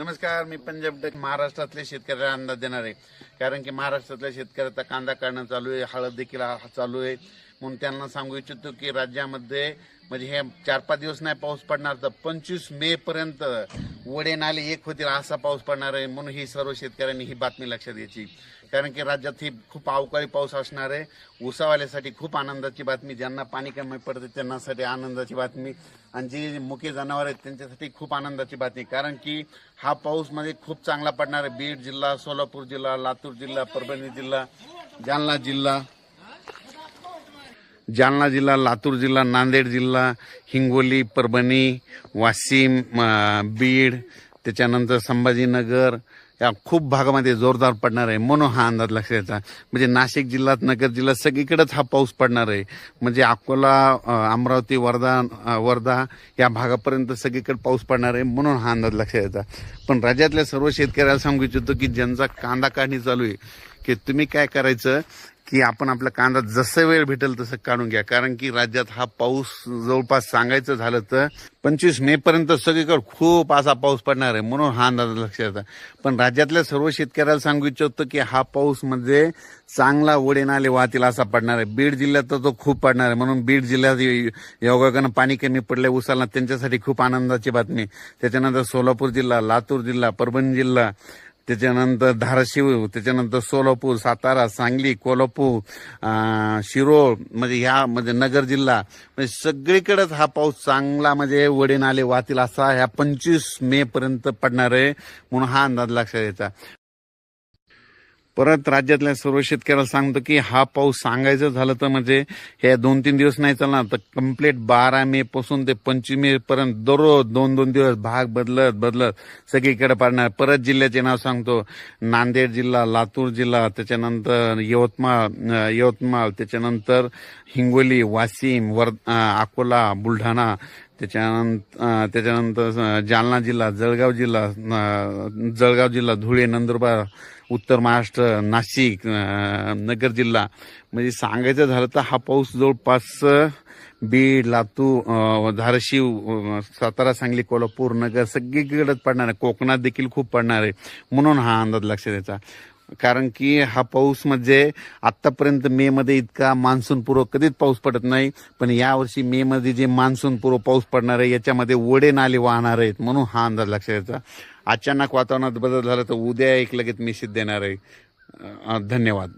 नमस्कार, मी पंजाब डक महाराष्ट्रातल्या शेतकऱ्याला अंदाज देणार आहे. कारण की महाराष्ट्रातल्या शेतकऱ्याचा कांदा काढणं चालू आहे, हळद देखील चालू आहे. म्हणून त्यांना सांगू इच्छितो की राज्यामध्ये म्हणजे हे 4-5 दिवस नाही पाऊस पडणार, तर 25 मे पर्यंत वडे नाले एक होतील असा पाऊस पडणार आहे. म्हणून ही सर्व शेतकऱ्यांनी ही बातमी लक्षात घ्यायची. कारण की राज्यात ही खूप अवकाळी पाऊस असणार आहे. ऊसावाल्यासाठी खूप आनंदाची बातमी, ज्यांना पाणी कमी पडते त्यांच्यासाठी आनंदाची बातमी, आणि जी मुके जनावर आहेत त्यांच्यासाठी खूप आनंदाची बातमी. कारण की हा पाऊस मध्ये खूप चांगला पडणार आहे. बीड जिल्हा, सोलापूर जिल्हा, लातूर जिल्हा, परभणी जिल्हा, जालना जिल्हा, लातूर जिल्हा, नांदेड जिल्हा, हिंगोली, परभणी, वाशिम, बीड, त्याच्यानंतर संभाजीनगर या खूप भागामध्ये जोरदार पडणार आहे. म्हणून हा अंदाज लक्षात घ्यायचा. म्हणजे नाशिक जिल्ह्यात, नगर जिल्ह्यात सगळीकडेच हा पाऊस पडणार आहे. म्हणजे अकोला, अमरावती, वर्धा या भागापर्यंत सगळीकडे पाऊस पडणार आहे. म्हणून हा अंदाज लक्षात घ्यायचा. पण राज्यातल्या सर्व शेतकऱ्याला सांगू इच्छितो की ज्यांचा कांदा काढणी चालू आहे की तुम्ही काय करायचं की आपण आपला कांदा जसं वेळ भेटेल तसं काढून घ्या. कारण की राज्यात हा पाऊस जवळपास सांगायचं झालं तर 25 मे पर्यंत सगळीकडे खूप असा पाऊस पडणार आहे. म्हणून हा अंदाज लक्षात येतात. पण राज्यातल्या सर्व शेतकऱ्याला सांगू इच्छितो की हा पाऊस म्हणजे चांगला वडे नाले वाहतील असा पडणार आहे. बीड जिल्ह्यात तर तो खूप पडणार आहे. म्हणून बीड जिल्ह्यात योगायोगानं पाणी कमी पडले उसाला, त्यांच्यासाठी खूप आनंदाची बातमी. त्याच्यानंतर सोलापूर जिल्हा, लातूर जिल्हा, परभणी जिल्हा, त्याच्यानंतर धाराशिव, त्याच्यानंतर सोलापूर, सातारा, सांगली, कोल्हापूर, शिरोळ, म्हणजे ह्या म्हणजे नगर जिल्हा, म्हणजे सगळीकडेच हा पाऊस चांगला म्हणजे वडे नाले वाहतील असा ह्या 25 मे पर्यंत पडणार आहे. म्हणून हा अंदाज लक्षात घ्यायचा. परत राज्यातल्या सर्व शेतकऱ्याला सांगतो की हा पाऊस सांगायचं झालं तर म्हणजे हे 2-3 दिवस नाही चालणार, तर कम्प्लीट 12 मे पासून ते 25 मे पर्यंत दररोज 2-2 दिवस भाग बदलत सगळीकडे पडणार. परत जिल्ह्याचे नाव सांगतो: नांदेड जिल्हा, लातूर जिल्हा, त्याच्यानंतर यवतमाळ, त्याच्यानंतर हिंगोली, वाशिम, अकोला, बुलढाणा, त्याच्यानंतर जालना जिल्हा, जळगाव जिल्हा, धुळे, नंदुरबार, उत्तर महाराष्ट्र, नाशिक, नगर जिल्हा. म्हणजे सांगायचं झालं तर हा पाऊस जवळपास बीड, लातूर, धाराशिव, सातारा, सांगली, कोल्हापूर, नगर सगळीकडेच पडणार आहे. कोकणात देखील खूप पडणार आहे. म्हणून हा अंदाज लक्षात द्यायचा. कारण की हा पाऊस म्हणजे आतापर्यंत मे मध्ये इतका मान्सून पूर्व कधीच पाऊस पडत नाही. पण यावर्षी मे मध्ये जे मान्सून पूर्व पाऊस पडणार आहे याच्यामध्ये वडे नाले वाहणार आहेत. म्हणून हा अंदाज लक्षात द्यायचा. अचानक वातावरणात बदल झाला तर उद्या एक लगेच मेसेज देणार आहे. धन्यवाद.